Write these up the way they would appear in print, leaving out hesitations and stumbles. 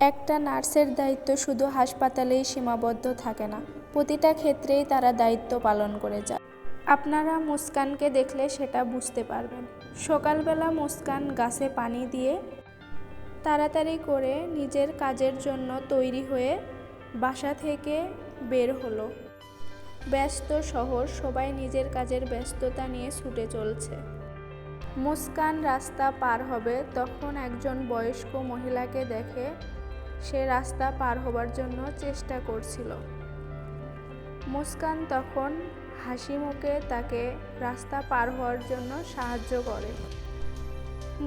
একটা নার্সের দায়িত্ব শুধু হাসপাতালেই সীমাবদ্ধ থাকে না, প্রতিটা ক্ষেত্রেই তারা দায়িত্ব পালন করে যায়। আপনারা মুস্কানকে দেখলে সেটা বুঝতে পারবেন। সকালবেলা মুস্কান গাছে পানি দিয়ে তাড়াতাড়ি করে নিজের কাজের জন্য তৈরি হয়ে বাসা থেকে বের হলো। ব্যস্ত শহর, সবাই নিজের কাজের ব্যস্ততা নিয়ে ছুটে চলছে। মুস্কান রাস্তা পার হবে তখন একজন বয়স্ক মহিলাকে দেখে সে রাস্তা পার হবার জন্য চেষ্টা করছিল। মুস্কান তখন হাসি মুখে তাকে রাস্তা পার হওয়ার জন্য সাহায্য করে।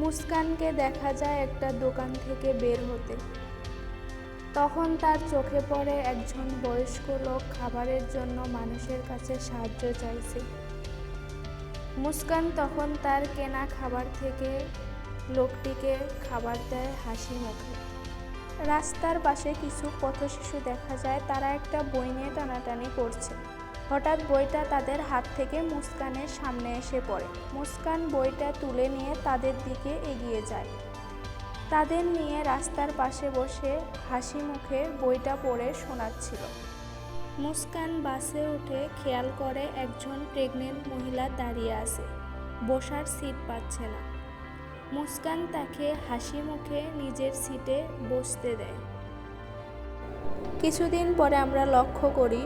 মুস্কানকে দেখা যায় একটা দোকান থেকে বের হতে। তখন তার চোখে পড়ে একজন বয়স্ক লোক খাবারের জন্য মানুষের কাছে সাহায্য চাইছে। মুস্কান তখন তার কেনা খাবার থেকে লোকটিকে খাবার দেয় হাসি মুখে। রাস্তার পাশে কিছু পথশিশু দেখা যায়, তারা একটা বই নিয়ে টানাটানি করছে। হঠাৎ বইটা তাদের হাত থেকে মুস্কানের সামনে এসে পড়ে। মুস্কান বইটা তুলে নিয়ে তাদের দিকে এগিয়ে যায়। তাদের নিয়ে রাস্তার পাশে বসে হাসি মুখে বইটা পড়ে শোনাচ্ছিল। মুস্কান বাসে উঠে খেয়াল করে একজন প্রেগনেন্ট মহিলা দাঁড়িয়ে আছে, বসার সিট পাচ্ছে না। মুস্কান তাকে হাসি মুখে নিজের সিটে বসতে দেয়। কিছুদিন পরে আমরা লক্ষ্য করি,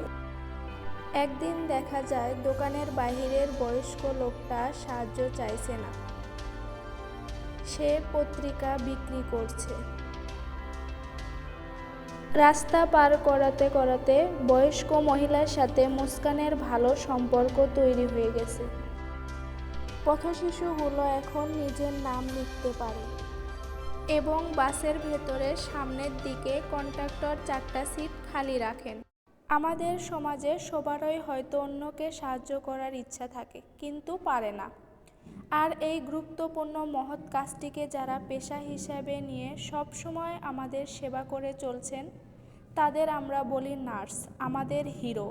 একদিন দেখা যায় দোকানের বাহিরের বয়স্ক লোকটা সাহায্য চাইছে না, সে পত্রিকা বিক্রি করছে। রাস্তা পার করাতে করাতে বয়স্ক মহিলার সাথে মুস্কানের ভালো সম্পর্ক তৈরি হয়ে গেছে। পথশিশুগুলো এখন নিজের নাম লিখতে পারে এবং বাসের ভেতরে সামনের দিকে কন্ডাক্টর 4টা সিট খালি রাখেন। আমাদের সমাজে সবারই হয়তো অন্যকে সাহায্য করার ইচ্ছা থাকে, কিন্তু পারে না। আর এই গুরুত্বপূর্ণ মহৎ কাজটিকে যারা পেশা হিসাবে নিয়ে সবসময় আমাদের সেবা করে চলছেন, তাদের আমরা বলি নার্স, আমাদের হিরো।